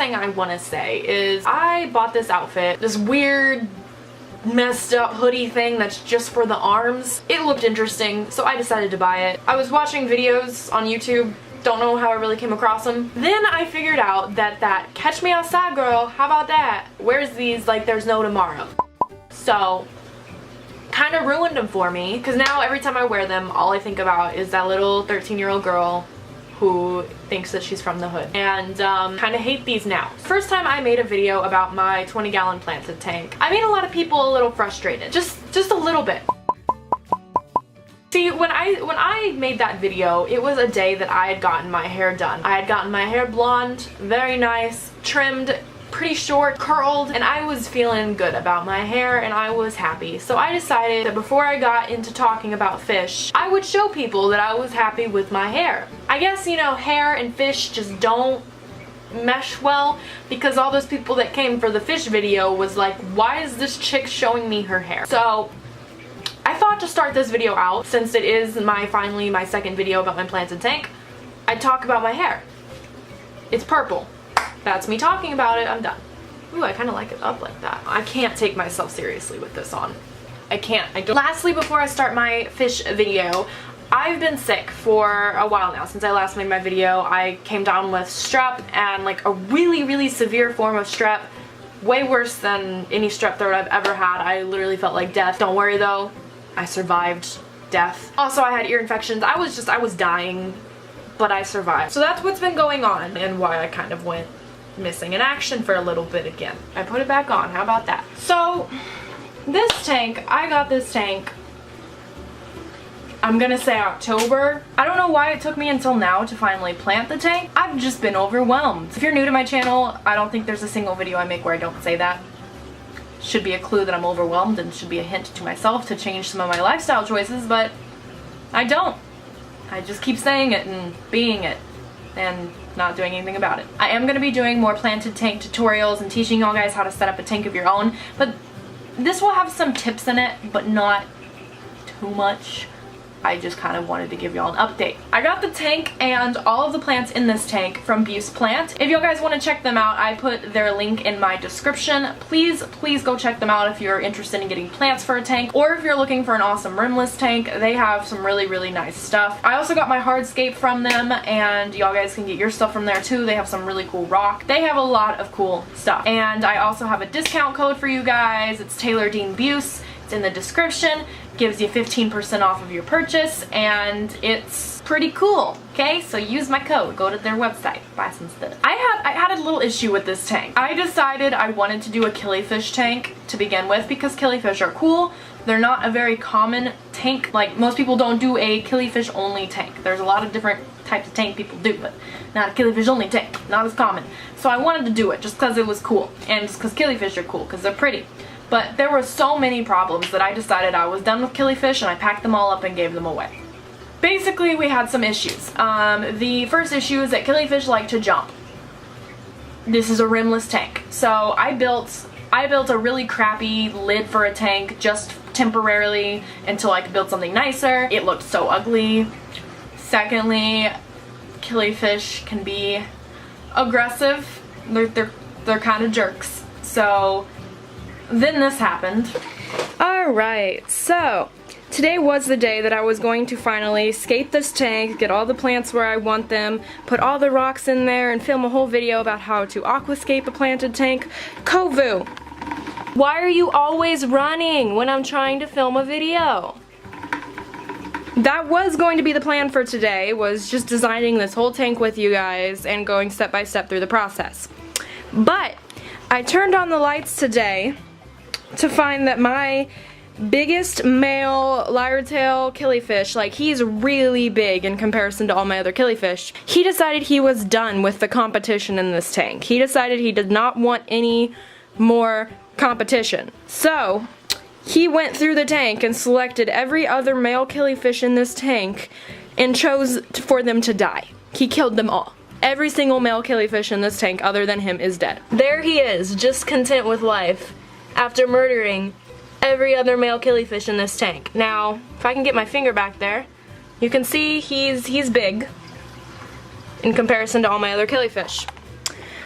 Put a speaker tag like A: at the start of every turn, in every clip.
A: thing I want to say is I bought this outfit, this weird messed up hoodie thing that's just for the arms. It looked interesting, so I decided to buy it. I was watching videos on YouTube, don't know how I really came across them. Then I figured out that Catch Me Outside girl, how about that, wears these like there's no tomorrow. So kind of ruined them for me, because now every time I wear them, all I think about is that little 13-year-old girl who thinks that she's from the hood, and kind of hate these now. First time I made a video about my 20-gallon planted tank, I made a lot of people a little frustrated, just a little bit. See, when I made that video, it was a day that I had gotten my hair done. I had gotten my hair blonde, very nice, trimmed, pretty short, curled, and I was feeling good about my hair and I was happy. So I decided that before I got into talking about fish, I would show people that I was happy with my hair. I guess, you know, hair and fish just don't mesh well, because all those people that came for the fish video was like, why is this chick showing me her hair? So I thought to start this video out, since it is finally my second video about my planted tank, I'd talk about my hair. It's purple. That's me talking about it, I'm done. Ooh, I kind of like it up like that. I can't take myself seriously with this on. I can't. I don't. Lastly, before I start my fish video, I've been sick for a while now. Since I last made my video, I came down with strep, and like a really, really severe form of strep. Way worse than any strep throat I've ever had. I literally felt like death. Don't worry though, I survived death. Also, I had ear infections. I was dying, but I survived. So that's what's been going on and why I kind of went missing in action for a little bit again. I put it back on, how about that? So this tank, I got this tank, I'm gonna say October. I don't know why it took me until now to finally plant the tank. I've just been overwhelmed. If you're new to my channel, I don't think there's a single video I make where I don't say that. Should be a clue that I'm overwhelmed and should be a hint to myself to change some of my lifestyle choices, but I don't. I just keep saying it and being it and not doing anything about it. I am going to be doing more planted tank tutorials and teaching y'all guys how to set up a tank of your own, but this will have some tips in it, but not too much. I just kind of wanted to give y'all an update. I got the tank and all of the plants in this tank from Buse Plant. If you guys want to check them out, I put their link in my description. Please go check them out if you're interested in getting plants for a tank, or if you're looking for an awesome rimless tank. They have some really nice stuff. I also got my hardscape from them, and y'all guys can get your stuff from there too. They have some really cool rock. They have a lot of cool stuff. And I also have a discount code for you guys. It's Taylor Dean Buse. It's in the description. Gives you 15% off of your purchase, and it's pretty cool. Okay, so use my code. Go to their website, buy some stuff. I had a little issue with this tank. I decided I wanted to do a killifish tank to begin with because killifish are cool. They're not a very common tank. Like, most people don't do a killifish only tank. There's a lot of different types of tank people do, but not a killifish only tank. Not as common. So I wanted to do it just because it was cool, and just because killifish are cool, because they're pretty. But there were so many problems that I decided I was done with killifish, and I packed them all up and gave them away. Basically, we had some issues. The first issue is that killifish like to jump. This is a rimless tank. So I built a really crappy lid for a tank just temporarily until I could build something nicer. It looked so ugly. Secondly, killifish can be aggressive. They're kind of jerks. So then this happened. Alright, so today was the day that I was going to finally scape this tank, get all the plants where I want them, put all the rocks in there, and film a whole video about how to aquascape a planted tank. Kovu, why are you always running when I'm trying to film a video? That was going to be the plan for today, was just designing this whole tank with you guys and going step by step through the process. But I turned on the lights today to find that my biggest male lyre-tail killifish, like, he's really big in comparison to all my other killifish, he decided he was done with the competition in this tank. He decided he did not want any more competition. So he went through the tank and selected every other male killifish in this tank and chose for them to die. He killed them all. Every single male killifish in this tank other than him is dead. There he is, just content with life, after murdering every other male killifish in this tank. Now, if I can get my finger back there, you can see he's big in comparison to all my other killifish.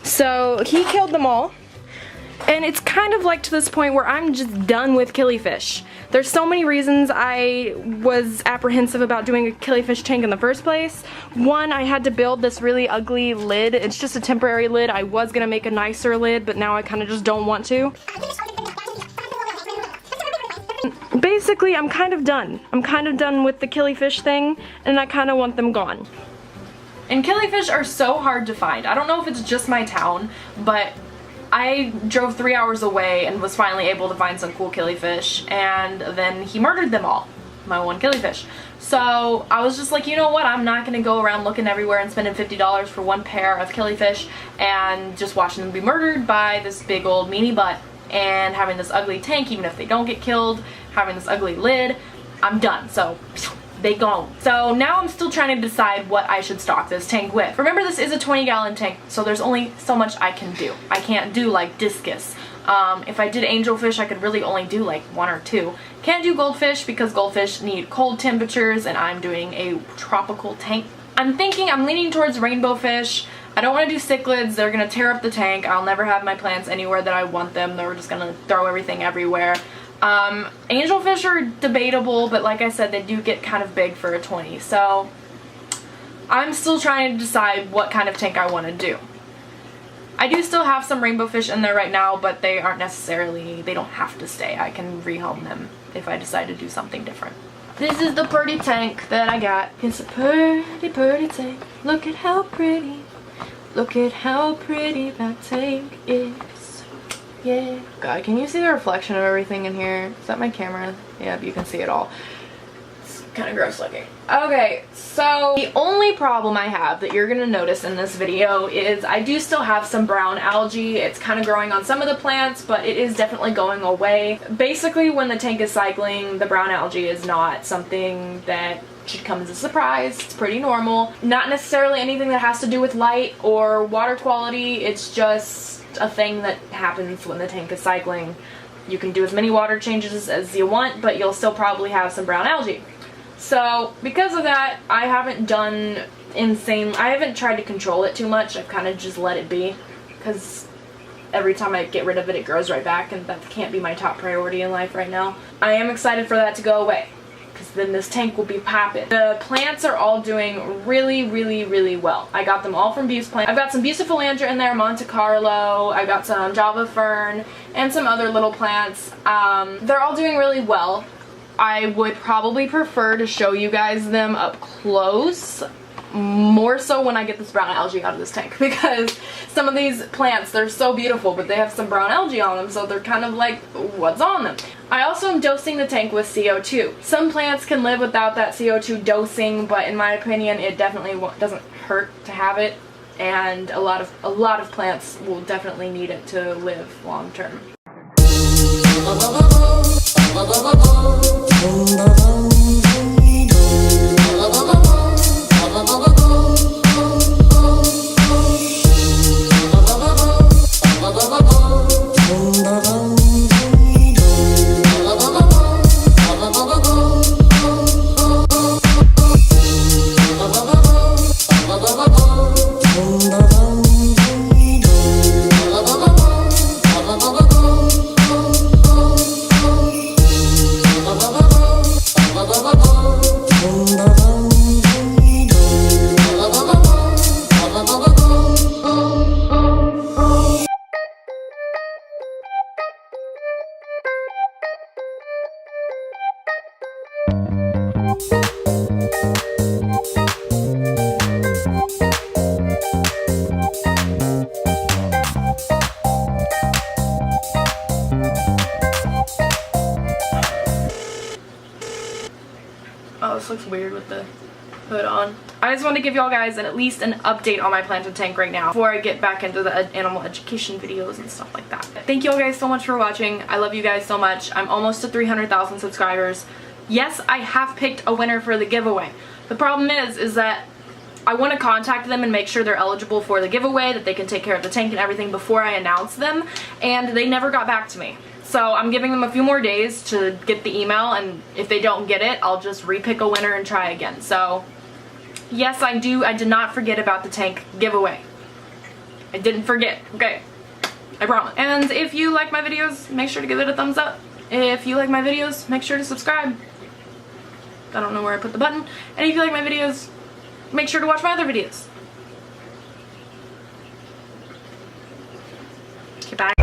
A: So he killed them all. And it's kind of like to this point where I'm just done with killifish. There's so many reasons I was apprehensive about doing a killifish tank in the first place. One, I had to build this really ugly lid. It's just a temporary lid. I was gonna make a nicer lid, but now I kind of just don't want to. Basically, I'm kind of done. I'm kind of done with the killifish thing, and I kind of want them gone. And killifish are so hard to find. I don't know if it's just my town, but I drove 3 hours away and was finally able to find some cool killifish, and then he murdered them all, my one killifish. So I was just like, you know what, I'm not gonna go around looking everywhere and spending $50 for one pair of killifish and just watching them be murdered by this big old meanie butt and having this ugly tank, even if they don't get killed, having this ugly lid. I'm done. So they gone. So now I'm still trying to decide what I should stock this tank with. Remember, this is a 20-gallon tank, so there's only so much I can do. I can't do like discus. If I did angelfish, I could really only do like 1 or 2. Can't do goldfish because goldfish need cold temperatures, and I'm doing a tropical tank. I'm leaning towards rainbow fish. I don't want to do cichlids. They're gonna tear up the tank. I'll never have my plants anywhere that I want them. They're just gonna throw everything everywhere. Angelfish are debatable, but like I said, they do get kind of big for a 20, so I'm still trying to decide what kind of tank I want to do. I do still have some rainbow fish in there right now, but they aren't necessarily, they don't have to stay. I can rehome them if I decide to do something different. This is the pretty tank that I got. It's a pretty, pretty tank. Look at how pretty. Look at how pretty that tank is. Yeah. God, can you see the reflection of everything in here? Is that my camera? Yep, you can see it all. It's kind of gross looking. Okay, so the only problem I have that you're gonna notice in this video is I do still have some brown algae. It's kind of growing on some of the plants, but it is definitely going away. Basically, when the tank is cycling, the brown algae is not something that should come as a surprise. It's pretty normal. Not necessarily anything that has to do with light or water quality. It's just a thing that happens when the tank is cycling. You can do as many water changes as you want, but you'll still probably have some brown algae. So because of that, I haven't tried to control it too much. I've kind of just let it be, because every time I get rid of it, it grows right back, and that can't be my top priority in life right now. I am excited for that to go away, because then this tank will be popping. The plants are all doing really, really, really well. I got them all from Buse Plant. I've got some Bucephalandra in there, Monte Carlo, I got some Java Fern, and some other little plants. They're all doing really well. I would probably prefer to show you guys them up close, more so when I get this brown algae out of this tank, because some of these plants, they're so beautiful, but they have some brown algae on them, so they're kind of like, what's on them? I also am dosing the tank with CO2. Some plants can live without that CO2 dosing, but in my opinion, it definitely doesn't hurt to have it, and a lot of plants will definitely need it to live long term. Oh, this looks weird with the hood on. I just want to give y'all guys at least an update on my planted tank right now before I get back into the animal education videos and stuff like that. Thank you all guys so much for watching. I love you guys so much. I'm almost to 300,000 subscribers. Yes, I have picked a winner for the giveaway. The problem is that I want to contact them and make sure they're eligible for the giveaway, that they can take care of the tank and everything before I announce them, and they never got back to me. So I'm giving them a few more days to get the email, and if they don't get it, I'll just repick a winner and try again. So yes, I did not forget about the tank giveaway. I didn't forget, okay? I promise. And if you like my videos, make sure to give it a thumbs up. If you like my videos, make sure to subscribe. I don't know where I put the button. And if you like my videos, make sure to watch my other videos. Okay, bye.